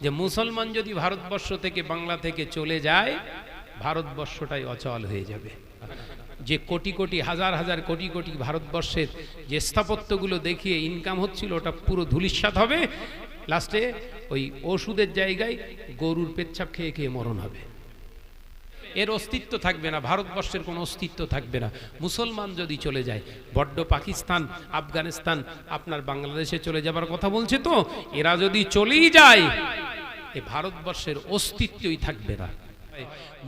যে মুসলমান যদি ভারতবর্ষ থেকে বাংলা থেকে চলে যায় ভারতবর্ষটাই অচল হয়ে যাবে। যে কোটি কোটি হাজার হাজার কোটি কোটি ভারতবর্ষের যে স্থাপত্যগুলো দেখিয়ে ইনকাম হচ্ছিল ওটা পুরো ধূলিসাৎ হবে। লাস্টে ওই ওষুধের জায়গায় গরুর পেচ্ছাপ খেয়ে খেয়ে মরণ হবে। এর অস্তিত্ব থাকবে না, ভারতবর্ষের কোনো অস্তিত্ব থাকবে না মুসলমান যদি চলে যায়। বড্ড পাকিস্তান, আফগানিস্তান আপনার বাংলাদেশে চলে যাবার কথা বলছে, তো এরা যদি চলেই যায় এই ভারতবর্ষের অস্তিত্বই থাকবে না।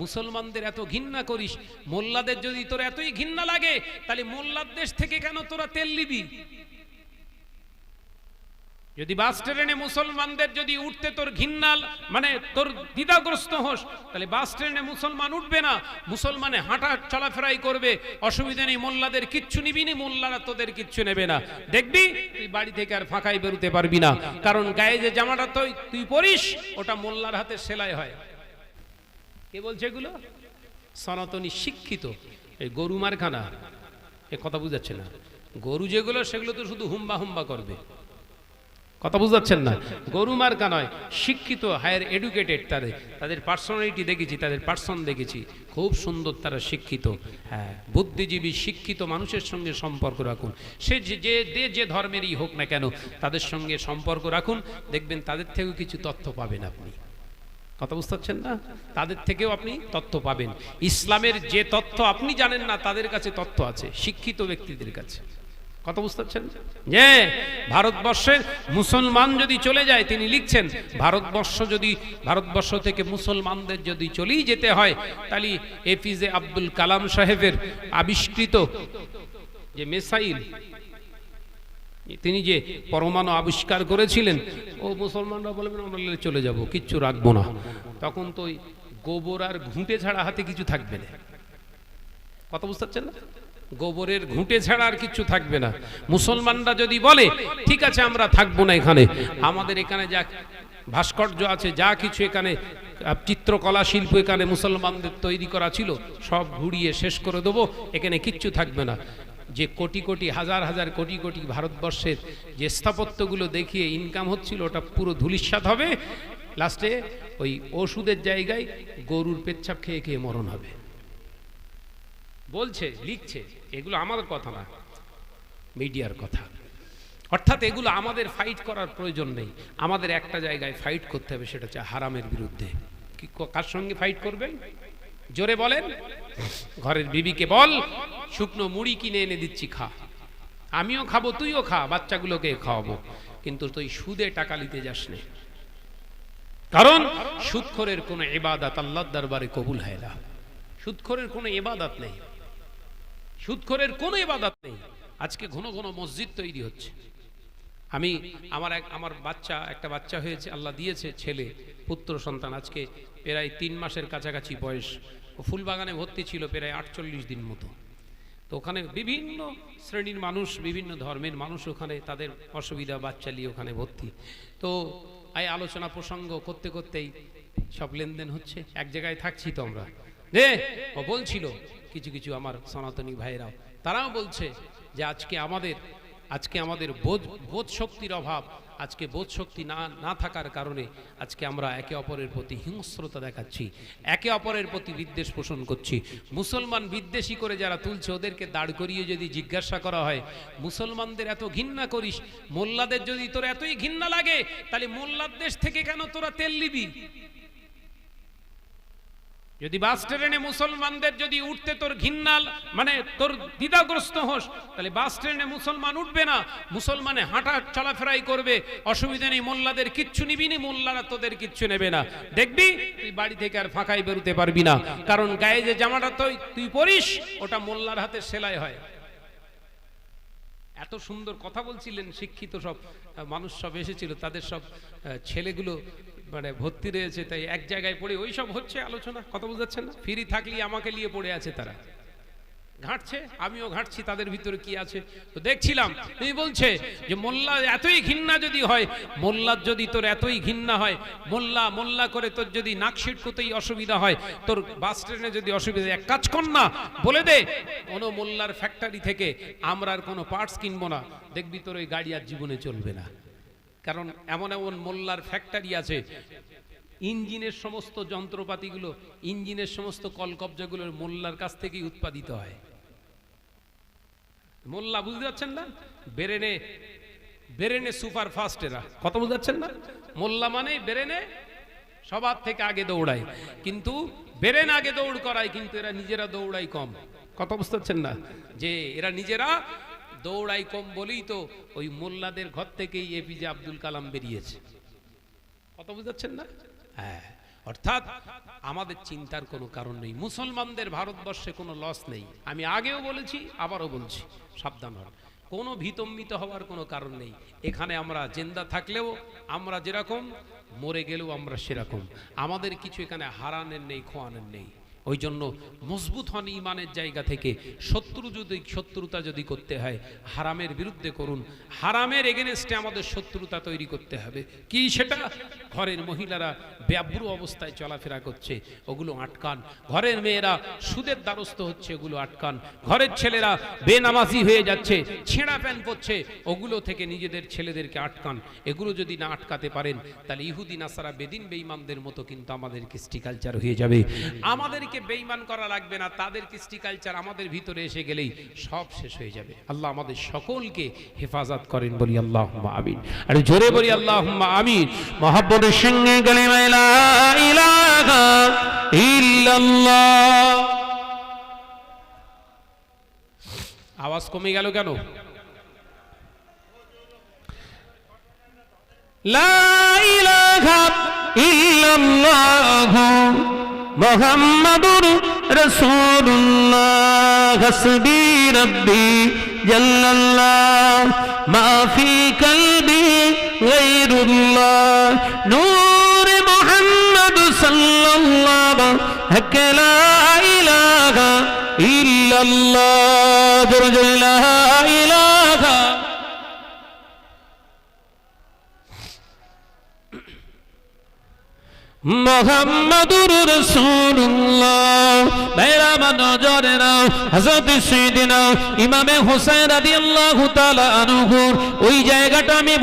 মুসলমানদের এত ঘৃণা করিস, মোল্লাদের যদি তোর এতই ঘৃণা লাগে তাহলে মোল্লার দেশ থেকে কেন তোরা তেল নিবি? যদি বাস ট্রেনে মুসলমানদের যদি উঠতে তোর ঘৃণা মানে তোর দ্বিধাগ্রস্ত হোস, তাহলে বাস ট্রেনে মুসলমান উঠবে না, মুসলমানে হাঁটা চলাফেরাই করবে, অসুবিধা নেই, মোল্লাদের কিচ্ছু নিবি না, মোল্লারা তোদের কিচ্ছু নেবে না। দেখবি তুই বাড়ি থেকে আর ফাঁকাই বেরোতে পারবি না, কারণ গায়ে যে জামাটা তুই পরিস ওটা মোল্লার হাতে সেলাই হয়। কে বলছে এগুলো? সনাতনী শিক্ষিত এই গরু মারখানা। এ কথা বুঝাচ্ছে না। গরু যেগুলো সেগুলো তো শুধু হুম্বা হুম্বা করবে, কথা বুঝাচ্ছেন না। গরু মার্কা নয়, শিক্ষিত, হায়ার এডুকেটেড, তাদের পার্সোনালিটি দেখেছি, তাদের পার্সন দেখেছি, খুব সুন্দর, তারা শিক্ষিত। হ্যাঁ, বুদ্ধিজীবী শিক্ষিত মানুষের সঙ্গে সম্পর্ক রাখুন, সে যে ধর্মেরই হোক না কেন তাদের সঙ্গে সম্পর্ক রাখুন, দেখবেন তাদের থেকেও কিছু তথ্য পাবেন আপনি। কথা বুঝতে পারছেন না? তাদের থেকেও আপনি তথ্য পাবেন। ইসলামের যে তথ্য আপনি জানেন না তাদের কাছে তথ্য আছে, শিক্ষিত ব্যক্তিদের কাছে। কথা বুঝতে পারছেন? যে ভারতবর্ষের মুসলমান যদি চলে যায়, তিনি লিখছেন ভারতবর্ষ থেকে মুসলমানদের যদি চলেই যেতে হয় তাহলে এপিজে আব্দুল কালাম সাহেবের আবিষ্কৃত যে মিসাইল, তিনি যে পরমাণু আবিষ্কার করেছিলেন, ও মুসলমানরা বলবেন আমরা চলে যাব, কিচ্ছু রাখবো না। তখন তো ওই গোবর আর ঘুঁটে ছাড়া হাতে কিছু থাকবে না। কথা বুঝতে পারছেন না? গোবরের ঘুঁটে ছাড়া আর কিছু থাকবে না। মুসলমানরা যদি বলে ঠিক আছে আমরা থাকবো না এখানে, আমাদের এখানে যা ভাস্কর্য আছে, যা কিছু এখানে চিত্রকলা শিল্প এখানে মুসলমানদের তৈরি করা ছিল সব ঘুরিয়ে শেষ করে দেবো, এখানে কিচ্ছু থাকবে না। যে কোটি কোটি হাজার হাজার কোটি কোটি ভারতবর্ষের যে স্থাপত্যগুলো দেখিয়ে ইনকাম হচ্ছিল ওটা পুরো ধূলিসাৎ হবে। লাস্টে ওই ওষুধের জায়গায় গরুর পেচ্ছাপ খেয়ে খেয়ে মরণ হবে। বলছে, লিখছে, এগুলো আমাদের কথা না, মিডিয়ার কথা। অর্থাৎ এগুলো আমাদের ফাইট করার প্রয়োজন নেই, আমাদের একটা জায়গায় ফাইট করতে হবে, সেটা হচ্ছে হারামের বিরুদ্ধে। কি কার সঙ্গে ফাইট করবেন? জোরে বলেন। ঘরের বিবিকে বল শুকনো মুড়ি কিনে এনে দিচ্ছি, খা, আমিও খাবো, তুইও খা, বাচ্চাগুলোকে খাওয়াবো, কিন্তু তুই সুদে টাকা নিতে যাস না, কারণ সুদখোরের কোনো ইবাদত আল্লাহর দরবারে কবুল হয় না। সুদখোরের কোনো ইবাদত নেই, সুদখোরের কোনো ইবাদত নেই। আজকে ঘন ঘন মসজিদ তৈরি হচ্ছে। আমার একটা বাচ্চা হয়েছে, আল্লাহ দিয়েছে ছেলে, পুত্র সন্তান, আজকে প্রায় 3 মাসের কাছাকাছি বয়স। ও ফুলবাগানে ভর্তি ছিল প্রায় 48 দিন মতো। তো ওখানে বিভিন্ন শ্রেণীর মানুষ, বিভিন্ন ধর্মের মানুষ ওখানে, তাদের অসুবিধা বাচ্চা নিয়ে ওখানে ভর্তি। তো এই আলোচনা প্রসঙ্গ করতে করতেই সব লেনদেন হচ্ছে, এক জায়গায় থাকছি তো আমরা। ও বলছিল কিছু কিছু আমার সনাতনী ভাইরাও, তারাও বলছে যে আজকে আমাদের বোধ শক্তির অভাব, আজকে বোধ শক্তি না থাকার কারণে আজকে আমরা একে অপরের প্রতি হিংস্রতা দেখাচ্ছি, একে অপরের প্রতি বিদ্বেষ পোষণ করছি। মুসলমান বিদ্বেষী করে যারা তুলছে ওদেরকে দাঁড় করিয়ে যদি জিজ্ঞাসা করা হয়, মুসলমানদের এত ঘৃণা করিস, মোল্লাদের যদি তোর এতই ঘৃণা লাগে তাহলে মোল্লার দেশ থেকে কেন তোরা তেল নিবি? যদি বাস ট্রেনে মুসলমানদের যদি উঠতে তোর ঘৃণা মানে তোর দ্বিধাগ্রস্ত হোস, তাহলে বাস ট্রেনে মুসলমান উঠবে না, মুসলমানে হাঁটা চলাফেরাই করবে, অসুবিধা নেই, মোল্লাদের কিচ্ছু নিবি না, মোল্লারা তোদের কিচ্ছু নেবে না। দেখবি তুই বাড়ি থেকে আর ফাঁকাই বেরোতে পারবি না, কারণ গায়ে যে জামাটা তুই পরিস ওটা মোল্লার হাতে সেলাই হয়। এত সুন্দর কথা বলছিলেন, শিক্ষিত সব মানুষ সব এসেছিল, তাদের সব ছেলেগুলো মানে ভর্তি রয়েছে, তাই এক জায়গায় পড়ে ওই সব হচ্ছে আলোচনা। কথা বুঝাচ্ছেন না? ফ্রি থাকলে আমাকে নিয়ে পড়ে আছে, তারা ঘাঁটছে, আমিও ঘাঁটছি তাদের ভিতরে কি আছে। তো দেখছিলাম এই বলছে যে মোল্লা এতই ঘৃণা যদি হয়, মোল্লার যদি তোর এতই ঘৃণা হয়, মোল্লা করে তোর যদি নাক সিটকোতেই অসুবিধা হয়, তোর বাস ট্রেনে যদি অসুবিধা, এক কাজ কর না, বলে দে কোনো মোল্লার ফ্যাক্টরি থেকে আমরা আর কোনো পার্টস কিনবো না, দেখবি তোর ওই গাড়ি আর জীবনে চলবে না। কারণ এমন এমন মোল্লার ফ্যাক্টরি আছে, ইঞ্জিনের সমস্ত যন্ত্রপাতিগুলো, ইঞ্জিনের সমস্ত কলকবজাগুলোর মোল্লার কাছ থেকেই উৎপাদিত হয়। মোল্লা, বুঝতে পারছেন না? বেরেনে সুপার ফাস্ট এরা, কথা বুঝতে পারছেন না? মোল্লা মানে বেরেনে সবার থেকে আগে দৌড়ায়, কিন্তু বেরেন আগে দৌড় করায়, কিন্তু এরা নিজেরা দৌড়ায় কম। কথা বুঝতে পারছেন না? যে এরা নিজেরা দৌড়াই কম বলেই তো ওই মোল্লাদের ঘর থেকেই এপিজে আব্দুল কালাম বেরিয়েছে। কথা বুঝাচ্ছেন না? হ্যাঁ, অর্থাৎ আমাদের চিন্তার কোনো কারণ নেই। মুসলমানদের ভারতবর্ষে কোনো লস নেই। আমি আগেও বলেছি, আবারও বলছি, সাবধান হন। কোনো ভীতম্বিত হওয়ার কোনো কারণ নেই। এখানে আমরা জিন্দা থাকলেও আমরা যেরকম, মরে গেলেও আমরা সেরকম। আমাদের কিছু এখানে হারানোর নেই, খোয়ানোর নেই। ওই জন্য মজবুত হন ইমানের জায়গা থেকে। শত্রুতা যদি করতে হয়, হারামের বিরুদ্ধে করুন। হারামের এগেনস্টে আমাদের শত্রুতা তৈরি করতে হবে। কি সেটা? ঘরের মহিলারা ব্যাব্রু অবস্থায় চলাফেরা করছে, ওগুলো আটকান। ঘরের মেয়েরা সুদের দ্বারস্থ হচ্ছে, ওগুলো আটকান। ঘরের ছেলেরা বেনামাজি হয়ে যাচ্ছে, ছেঁড়া প্যান্ট পরছে, ওগুলো থেকে নিজেদের ছেলেদেরকে আটকান। এগুলো যদি না আটকাতে পারেন, তাহলে ইহুদি নাসারা বেদিন বেঈমানদের মতো কিন্তু আমাদের কৃষ্টি কালচার হয়ে যাবে। আমাদের বেঈমান করা লাগবে না, তাদের কৃষ্টি কালচার আমাদের ভিতরে এসে গেলেই সব শেষ হয়ে যাবে। আল্লাহ আমাদের সকলকে হেফাজত করেন, বলি আল্লাহুম্মা আমিন। আর জোরে বলি আল্লাহুম্মা আমিন। মহব্বতের সঙ্গে কালিমা লা ইলাহা ইল্লাল্লাহ। আওয়াজ কমে গেল কেন? লা ইলাহা ইল্লাল্লাহ মুহাম্মাদুর রাসূলুল্লাহ হাসবি রাব্বি জাল্লাল্লাহ মা ফি কলবি গায়রুল্লাহ নূর মুহাম্মদ সাল্লাল্লাহু হক লা ইলাহা ইল্লাল্লাহ লা ইলাহা। মুহাম্মাদুর রাসূলুল্লাহ। মেরা নজরেরা হযরত সাইয়েদনা ইমামে হোসেন রাদিয়াল্লাহু তাআলা আনহু, ওই জায়গাটা আমি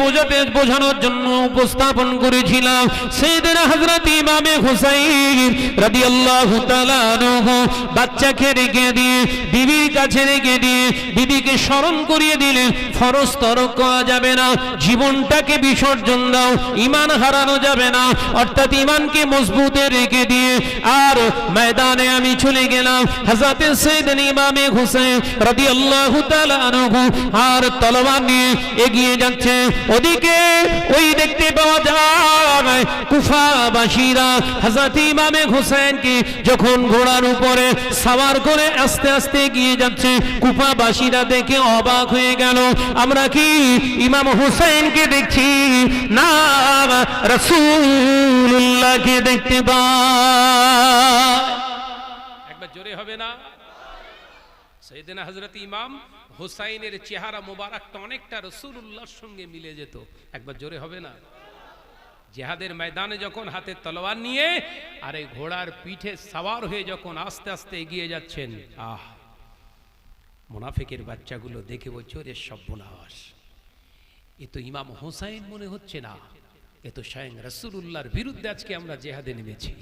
বোঝানোর জন্য উপস্থাপন করেছিলাম। সাইয়েদনা হযরত ইমামে হোসেন রাদিয়াল্লাহু তাআলা আনহু বাচ্চাকে রেখে দিয়ে বিবির কাছে রেখে দিয়ে বিবিকে স্মরণ করিয়ে দিলেন, ফরজ তরক করা যাবে না, জীবনটাকে বিসর্জন দাও, ঈমান হারানো যাবে না। অর্থাৎ ঈমান কে মজবুতে রেখে দিয়ে আর ময়দানে আমি চলে গেলাম। হযরত সাইয়েদনা ইমামে হোসেন রাদিয়াল্লাহু তাআলা আনহু আর তলোয়ার নিয়ে এগিয়ে যাচ্ছে। ওদিকে ওই দেখতে পাওয়া যায় কুফাবাসীরা হযরত ইমামে হোসেনকে যখন ঘোড়ার উপরে সওয়ার করে আস্তে আস্তে এগিয়ে যাচ্ছে, কুফাবাসীরা দেখে অবাক হয়ে গেল। আমরা কি ইমাম হোসেনকে দেখছি না রাসূলুল্লাহকে দেখতে পাই? একবার জোরে হবে না? সাইয়েদনা হযরত ইমাম হোসাইনের চেহারা মোবারকটা অনেকটা রাসূলুল্লাহর সঙ্গে মিলে যেত। একবার জোরে হবে না? জিহাদের ময়দানে যখন হাতে তলোয়ার নিয়ে আর এই ঘোড়ার পিঠে সওয়ার হয়ে যখন আস্তে আস্তে এগিয়ে যাচ্ছেন, আহ, মুনাফিকের বাচ্চাগুলো দেখে বলছে, ওরে সর্বনাশ, এ তো ইমাম হোসাইন মনে হচ্ছে না, এ তো স্বয়ং রাসূলুল্লাহর বিরুদ্ধে আজকে আমরা জিহাদে নেমেছি,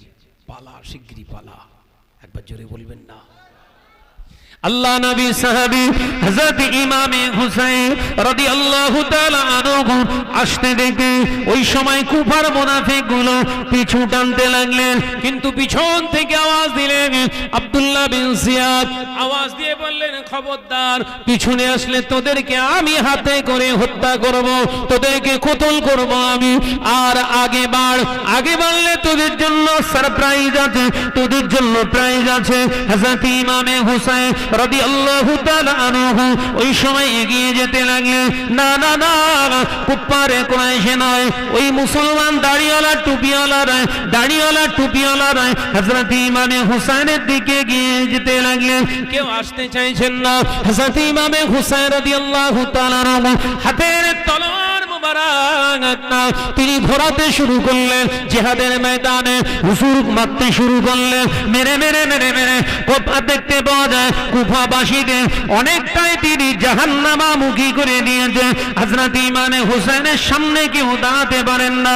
পালা, শিগগিরই পালা। একবার জোরে বলবেন না? আল্লাহ নবী সাহাবী হযরত ইমামে হুসাইন রাদিয়াল্লাহু তাআলা আনহু আসতে দেখে ওই সময় কুফার মুনাফিকগুলো পিছু টানতে লাগলেন, কিন্তু পিছন থেকে আওয়াজ দিলেন আব্দুল্লাহ বিন জিয়াদ, আওয়াজ দিয়ে বললেন, খবরদার, পিছনে আসলে তোদেরকে আমি হাতে করে হত্যা করব, তোদেরকে কতল করব আমি। আর আগে বাড়লে তোদের জন্য সারপ্রাইজ আছে, তোদের জন্য প্রাইজ আছে। হযরত ইমামে হুসাইন রাদিয়াল্লাহু তাআলা আনহু ওই সময় এগিয়ে যেতে লাগলেন। না না না, কুফারে কুরাইশে নয়, ওই মুসলমান দাড়িওয়ালা টুপিওয়ালারা হযরত ইমামে হুসাইনের দিকে এগিয়ে যেতে লাগলেন। কেউ আসতে চাইছেন না। হযরত ইমামে হুসাইন রাদিয়াল্লাহু তাআলা আনহু হাতের তলোয়ার মোবারক তিনি ঘোরাতে শুরু করলেন জিহাদের ময়দানে, হুজুর মারতে শুরু করলেন, মেরে মেরে মেরে মেরে কোফা দেখতে পাওয়া যায় কুফাবাসীদের অনেকটাই তিনি জাহান্নামমুখী করে দিয়েছে। হযরত ইমাম হুসাইনের সামনে কেউ দাঁড়াতে পারেন না।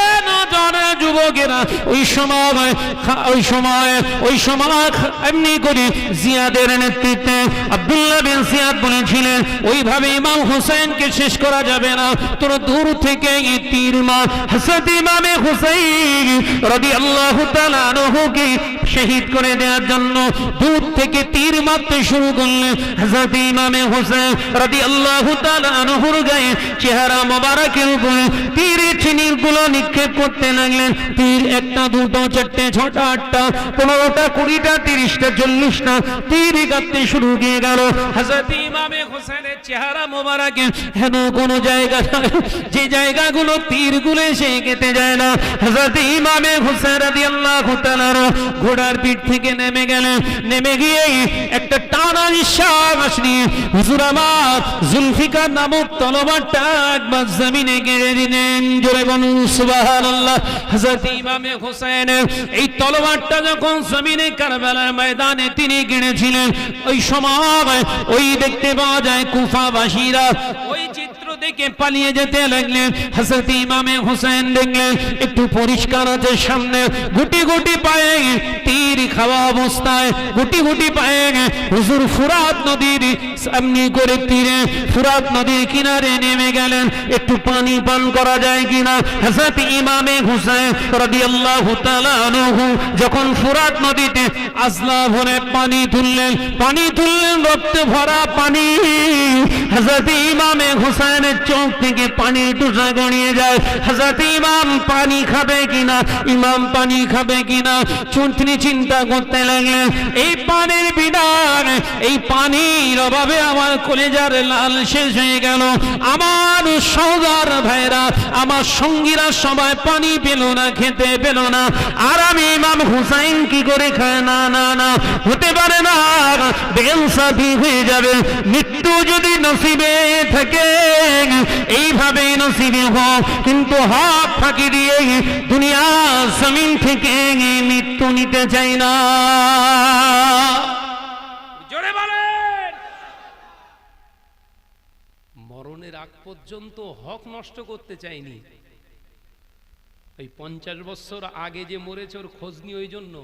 এ নজরে যুবকেরা ওই সময় এমনি করে জিয়াদের নেতৃত্বে আব্দুল্লাহ বিন জিয়াদ বলেছিলেন ওইভাবে ইমাম হুসাইনকে শেষ করা যাবে না, তোর দূর থেকে এই তীর মার। হযরত ইমাম হুসাইন রাদিয়াল্লাহু তাআলা আনহুকে শহীদ করে দেওয়ার জন্য দূর থেকে তীর মারতে শুরু করলেন। হযরত ইমাম হুসাইন রাদিয়াল্লাহু তাআলা আনহুর গায়ে চেহারা মোবারকের উপরে তীরের ছিনিরগুলো নিক্ষেপ করতে লাগলেন। তীর একটা দুটো চারটে ছটা আটটা 15টা 20টা 30টা 40টা তীর কাটতে শুরু হয়ে গেল। হযরত ইমাম হুসাইনের চেহারা মোবারকে হেন কোন জায়গা যে জায়গাগুলো তীরগুলো এসে কেটে যায় না। হযরত ইমাম হুসাইন রাদিয়াল্লাহু তাআলা ঘোড়ার পিঠ থেকে নেমে গেলেন, নেমে গিয়ে একটা টানা নিঃশ্বাস নিয়ে হুজুর আমার জুলফিকার নামক তলোয়ারটা একবার জমিনে গেড়ে দিলেন। জোরে বলুন সুবহানাল্লাহ। হযরত ইমাম হুসাইন এই তলোয়ারটা যখন জমিনে কারবালার ময়দানে তিনি গেড়েছিলেন, ওই সময় ওই দেখতে পাওয়া যায় কুফাবাসীরা ওই চিত্র দেখে পালিয়ে যেতে লাগলেন। হযরত ইমাম হুসাইন দেখলেন একটু পরিষ্কার আছে সামনে, গুটি গুটি পায়ে তীর খাওয়া অবস্থায় গুটি গুটি পায়ে হুজুর ফুরাত নদীর সামনে করে তীরে ফুরাত নদীর কিনারে নেমে গেলেন, একটু পানি পান করা যায় কিনা। হযরত ইমাম হুসাইন রাদিয়াল্লাহু তাআলা আনহু যখন ফুরাত নদীতে আজলা ভরে পানি তুললেন রক্তে ভরা পানি। হযরত ইমাম হুসাইনের চোখ থেকে পানির টুসা গড়িয়ে যায়। হযরত ইমাম পানি খাবে কিনা তিনি চিন্তা করতে লাগলেন, এই পানির বিধান, এই পানির অভাবে আমার কলেজার লাল শেষ হয়ে গেল, আমার সওদার ভাইরা আমার সঙ্গীরা সবাই পানি পেল না, খেতে পেল না, আর আমি ইমাম হুসাইন কি করে খায়? না না না, হতে পারে না, বেইনসাফি হয়ে যাবে। মৃত্যু যদি নসিবে থাকে এইভাবে নসিবে হোক, কিন্তু হক ফাঁকি দিয়ে দুনিয়া জমিন থেকে মৃত্যু নিতে চাই না। জোরে বলেন। মরণের আগ পর্যন্ত হক নষ্ট করতে চাইনি। এই 50 বছর আগে যে মরেছে ওর খোঁজ নি, ওই জন্য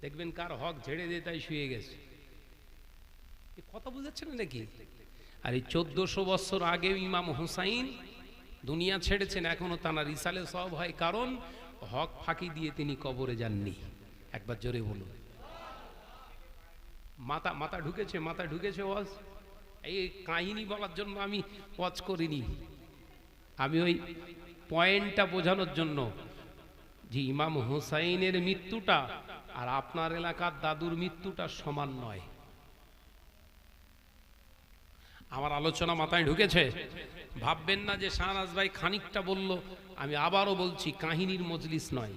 দেখবেন কার হক ঝেড়ে দিয়ে তাই শুয়ে গেছে। কথা বুঝাচ্ছেন নাকি? আর এই 1400 বছর আগে ইমাম হুসাইন দুনিয়া ছেড়েছেন, এখনো তার রিসালে সওয়াব হয়, কারণ হক ফাঁকি দিয়ে তিনি কবরে যাননি। একবার জোরে বলুন। মাথা ঢুকেছে ওয়াজ। এই কাহিনী বলার জন্য আমি ওয়াজ করিনি, আমি ওই পয়েন্টটা বোঝানোর জন্য যে ইমাম হুসাইনের মৃত্যুটা আর আপনার এলাকার দাদুর মৃত্যুটা সমান নয়। আমার আলোচনা মাথায় ঢুকেছে? ভাববেন না যে শাহনাজ ভাই খানিকটা বলল, আমি আবারও বলছি কাহিনীর মজলিস নয়,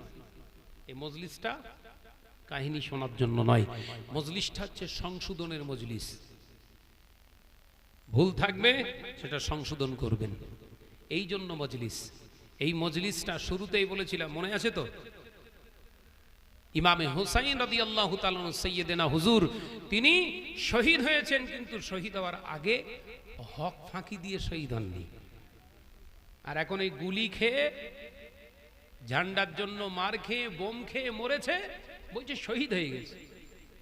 এই মজলিসটা কাহিনী শোনার জন্য নয়, মজলিসটা হচ্ছে সংশোধনের মজলিস। ভুল থাকবে সেটা সংশোধন করবেন, এই জন্য মজলিস। এই মজলিসটা শুরুতেই বলেছিলাম, মনে আছে তো? ইমামে হুসাইন রাদিয়াল্লাহু তাআলা সাইয়্যিদিনা হুজুর তিনি শহীদ হয়েছেন, কিন্তু শহীদ হওয়ার আগে হক ফাঁকি দিয়ে শহীদ হননি। আর এখন এই গুলি খেয়ে, ঝান্ডার জন্য মার খেয়ে, বোম খেয়ে মরেছে, বলছে শহীদ হয়ে গেছে।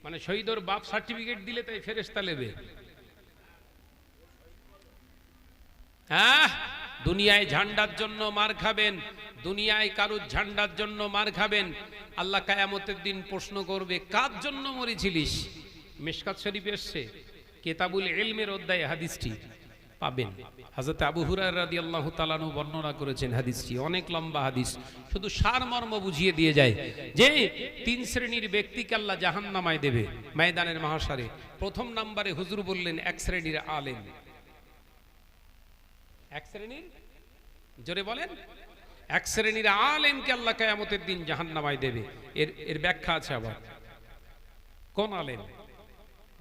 মানে শহীদের বাপ সার্টিফিকেট দিলে তাই ফেরেশতা নেবে। হ্যাঁ, দুনিয়ায় ঝান্ডার জন্য মার খাবেন, দুনিয়ায় কারুর ঝান্ডার জন্য মার খাবেন, আল্লাহ কিয়ামতের দিন প্রশ্ন করবে কার জন্য মরেছিলিস। মিশকাত শরীফে এসেছে, কিতাবুল ইলমের অধ্যায়ে হাদিসটি পাবেন। হযরত আবু হুরায়রা রাদিয়াল্লাহু তাআলা আনহু বর্ণনা করেছেন হাদিসটি, অনেক লম্বা হাদিস, শুধু সারমর্ম বুঝিয়ে দিয়ে যায় যে 3 শ্রেণীর ব্যক্তিকে আল্লাহ জাহান্নামায় দেবে ময়দানের মাহশারে। প্রথম নম্বরে হুজুর বললেন 1 শ্রেণীর আলেম। 1 শ্রেণীর, জোরে বলেন, 1 শ্রেণীর আলেমকে আল্লাহ কিয়ামতের দিন জাহান্নামায় দেবে। এর ব্যাখ্যা আছে আবার। কোন আলেম?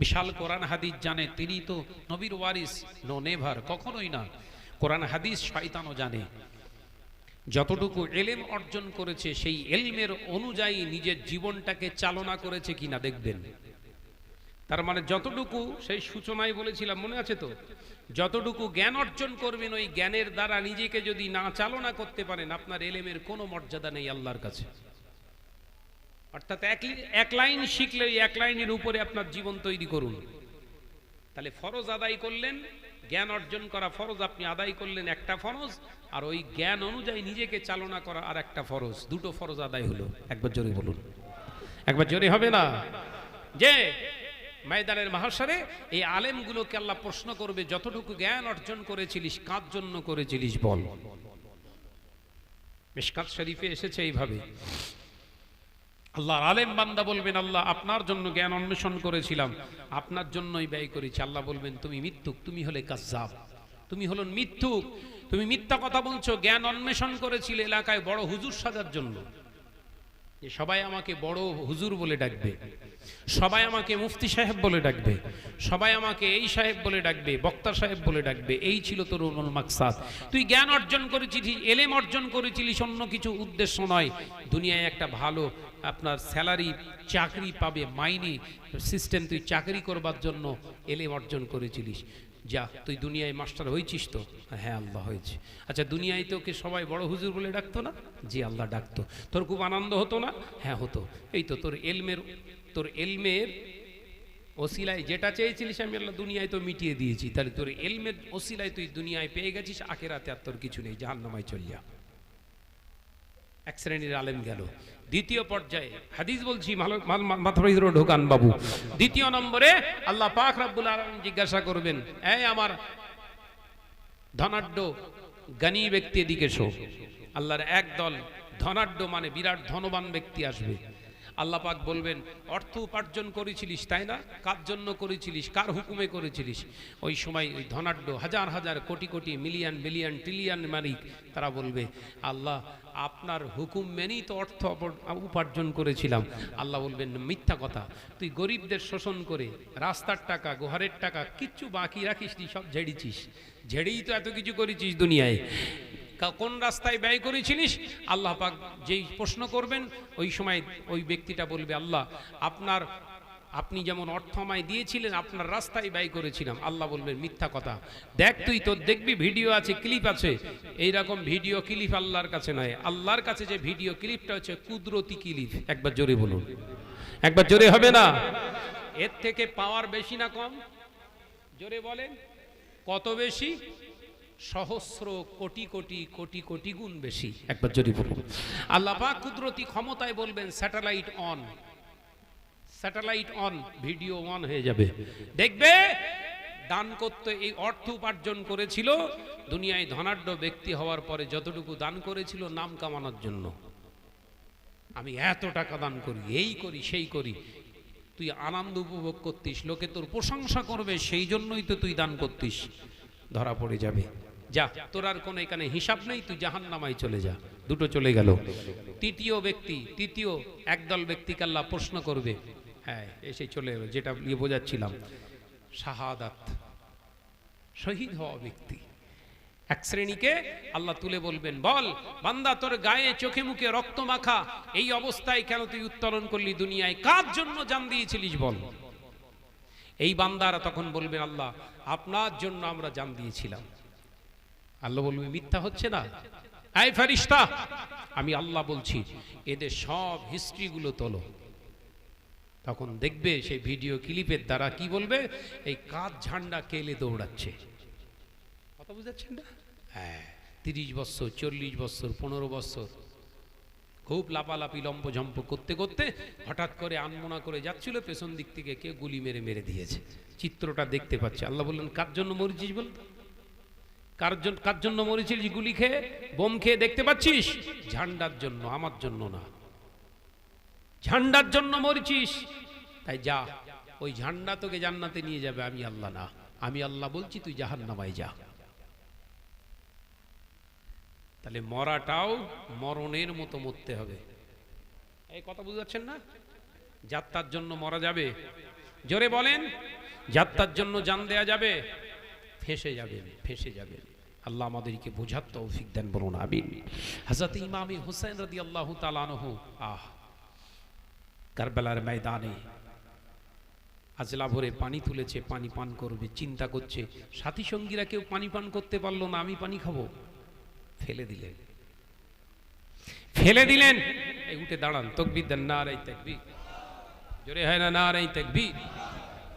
বিশাল কোরআন হাদিস জানে, তিনি তো নবীর ওয়ারিস, নো নেভার, কখনোই না। কোরআন হাদিস শয়তানও জানে। যতটুকু এলেম অর্জন করেছে সেই এলমের অনুযায়ী নিজের জীবনটাকে চালনা করেছে কিনা দেখবেন। তার মানে যতটুকু, সেই সূচনায় বলেছিলাম মনে আছে তো, যতটুকু জ্ঞান অর্জন করবেন ওই জ্ঞানের দ্বারা নিজেকে যদি না চালনা করতে পারেন আপনার এলেমের কোনো মর্যাদা নেই আল্লাহর কাছে। অর্থাৎ এক লাইন শিখলে ওই এক লাইনের উপরে আপনার জীবন তৈরি করুন। তাহলে ফরজ আদায় করলেন, জ্ঞান অর্জন করা ফরজ আপনি আদায় করলেন একটা ফরজ, আর ওই জ্ঞান অনুযায়ী নিজেকে চালনা করা আর একটা ফরজ, দুটো ফরজ আদায় হলো। একবার জোরে বলুন, একবার জোরে হবে না? যে ময়দানের মাহশরে এই আলেমগুলোকে আল্লাহ প্রশ্ন করবে, যতটুকু জ্ঞান অর্জন করেছিলিস কার জন্য করেছিলিস বল। মিশকাত শরীফে এসেছে এইভাবে, আল্লাহর আলেম বান্দা বলবেন, আল্লাহ আপনার জন্য জ্ঞান অন্বেষণ করেছিলাম, আপনার জন্যই ব্যয় করেছি। আল্লাহ বলবেন, তুমি মিথ্যুক, তুমি হলে কাজ্জাব, তুমি হলো মিথ্যুক, তুমি মিথ্যা কথা বলছো। জ্ঞান অন্বেষণ করেছিলে এলাকায় বড় হুজুর সাজার জন্য, যে সবাই আমাকে বড় হুজুর বলে ডাকবে, সবাই আমাকে মুফতি সাহেব বলে ডাকবে, সবাই আমাকে এই সাহেব বলে ডাকবে, বক্তা সাহেব বলে ডাকবে, এই ছিল তোর মূল মাকসাদ। তুই জ্ঞান অর্জন করেছিস, এলেম অর্জন করেছিলিস অন্য কিছু উদ্দেশ্য নয়, দুনিয়ায় একটা ভালো আপনার স্যালারি চাকরি পাবে, মাইনে সিস্টেম, তুই চাকরি করবার জন্য এলেম অর্জন করেছিলিস। যা, তুই দুনিয়ায় মাস্টার হয়েছিস তো? হ্যাঁ আল্লাহ হয়েছে। আচ্ছা, দুনিয়ায় তোকে সবাই বড় হুজুর বলে ডাকতো না? জি আল্লাহ ডাকতো। তোর খুব আনন্দ হতো না? হ্যাঁ হতো। এই তো তোর এলমের ওসিলায় যেটা চেয়েছিলিস আমি আল্লাহ দুনিয়ায় তো মিটিয়ে দিয়েছি। তাহলে তোর এলমের ওসিলায় তুই দুনিয়ায় পেয়ে গেছিস, আখিরাতে আর তোর কিছু নেই, জাহান্নামায় চলিয়া। এক শ্রেণীর আলেম গেল। দ্বিতীয় পর্যায়ে হাদিস বলছি, মাথা ভিতরে ঢোকান বাবু। দ্বিতীয় নম্বরে আল্লাহ পাক রব্বুল আলামিন জিজ্ঞাসা করবেন, এই আমার ধনাঢ্য জ্ঞানী ব্যক্তি এদিকে এসো। আল্লাহর একদল ধনাঢ্য মানে বিরাট ধনবান ব্যক্তি আসবে। আল্লাহ পাক বলবেন, অর্থ উপার্জন করেছিলিস তাই না? কার জন্য করেছিলিস, কার হুকুমে করেছিলিস? ওই সময় ওই ধনাঢ্য হাজার হাজার crore crore million billion trillion মালিক তারা বলবে, আল্লাহ আপনার হুকুম মেনেই তো অর্থ উপার্জন করেছিলাম। আল্লাহ বলবেন, মিথ্যা কথা, তুই গরিবদের শোষণ করে রাস্তার টাকা, গোহারের টাকা কিচ্ছু বাকি রাখিসনি, সব ঝেড়েছিস, ঝেড়েই তো এত কিছু করেছিস দুনিয়ায়। কোন রাস্তায় ব্যয় করেছিলিস? আল্লাহ পাক যেই প্রশ্ন করবেন ওই সময় ওই ব্যক্তিটা বলবে, আল্লাহ আপনি যেমন অর্থ আমায় দিয়েছিলেন আপনার রাস্তায় ব্যয় করেছিলাম। আল্লাহ বলবেন, মিথ্যা কথা, দেখ তুই তোর দেখবি ভিডিও আছে, ক্লিপ আছে। এইরকম ভিডিও ক্লিপ আল্লাহর কাছে নয়, আল্লাহর কাছে যে ভিডিও ক্লিপটা হচ্ছে কুদরতি ক্লিপ। একবার জোরে বলুন, একবার জোরে হবে না? এর থেকে পাওয়ার বেশি না কম? জোরে বলেন, কত বেশি? সহস্র কোটি কোটি কোটি কোটি গুণ বেশি। একবার জোরে বলুন। আল্লাহ পাক কুদরতি ক্ষমতায় বলবেন, satellite on, satellite on, video on হয়ে যাবে। দেখবে দান করতে এই অর্থ উপার্জন করেছিল, দুনিয়ায় ধনাঢ্য ব্যক্তি হওয়ার পরে যতটুকু দান করেছিল নাম কামানোর জন্য। আমি এত টাকা দান করি, এই করি, সেই করি। তুই আনন্দ উপভোগ করতিস, লোকে তোর প্রশংসা করবে, সেই জন্যই তো তুই দান করতিস। ধরা পড়ে যাবে, যা, তোর আর কোনো এখানে হিসাব নেই, তুই জাহান্নামায় চলে যা। দুটো চলে গেল। তৃতীয় একদল ব্যক্তিকে আল্লাহ প্রশ্ন করবে, হ্যাঁ এসে চলে এলো, যেটা বোঝাচ্ছিলাম, শাহাদাত, শহীদ হওয়া ব্যক্তি। এক শ্রেণীকে আল্লাহ তুলে বলবেন, বল বান্দা, তোর গায়ে চোখে মুখে রক্ত মাখা এই অবস্থায় কেন তুই উত্তোলন করলি দুনিয়ায়? কার জন্য জান দিয়েছিলিস বল? এই বান্দারা তখন বলবেন, আল্লাহ আপনার জন্য আমরা জান দিয়েছিলাম। আল্লাহ বলবে, মিথ্যা হচ্ছে না? এই ফেরেশতা, আমি আল্লাহ বলছি, এদের সব হিস্ট্রিগুলো তোলো। তখন দেখবে সেই ভিডিও ক্লিপের দ্বারা কি বলবে, এই কাঁধ ঝান্ডা কেলে দৌড়াচ্ছে। কথা বুঝাচ্ছেন না? হ্যাঁ, 30 বছর, 40 বছর, 15 বছর খুব লাপালাপি লম্পঝম্প করতে করতে হঠাৎ করে আনমনা করে যাচ্ছিল, পেছন দিক থেকে কেউ গুলি মেরে মেরে দিয়েছে। চিত্রটা দেখতে পাচ্ছে। আল্লাহ বললেন, কার জন্য মরেছিস বল? কার জন্য মরেছিস? গুলি খেয়ে, বোম খেয়ে দেখতে পাচ্ছিস? ঝান্ডার জন্য, আমার জন্য না। ঝান্ডার জন্য মরেছিস, তাই যা, ওই ঝান্ডা তোকে জান্নাতে নিয়ে যাবে, আমি আল্লাহ না। আমি আল্লাহ বলছি, তুই জাহান্নামায় যা। তাহলে মরাটাও মরণের মতো মরতে হবে। এই কথা বুঝাচ্ছেন না? যাত্রার জন্য মরা যাবে? জোরে বলেন, যাত্রার জন্য জান দেয়া যাবে? ফেঁসে যাবেন, ফেঁসে যাবেন। আল্লাহ আমাদেরকে বোঝার তৌফিক দেন, বলুন আমিন। হযরত ইমাম হুসাইন রাদিয়াল্লাহু তাআলা আনহু কারবালার ময়দানে আজলা ভরে পানি তুলেছে, পানি পান করবে, চিন্তা করছে। সাথী সঙ্গীরা কেউ পানি পান করতে পারলো না, আমি পানি খাবো, ফেলে দিলেন। এই উঠে দাঁড়ান, তাকবীর দেন, নারায়ে তাকবীর, জোরে হয় না নারায়ে তাকবীর।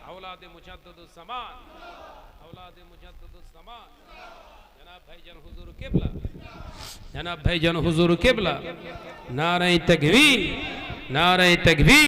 আওলাদে মুজাদ্দিদুস জামান, আওলাদে মুজাদ্দিদুস জামান, জনাব ভাইজান হুজুর কিবলা, জনাব ভাইজান হুজুর কিবলা, নারায়ে তাকবীর, নারায়ে তাকবীর।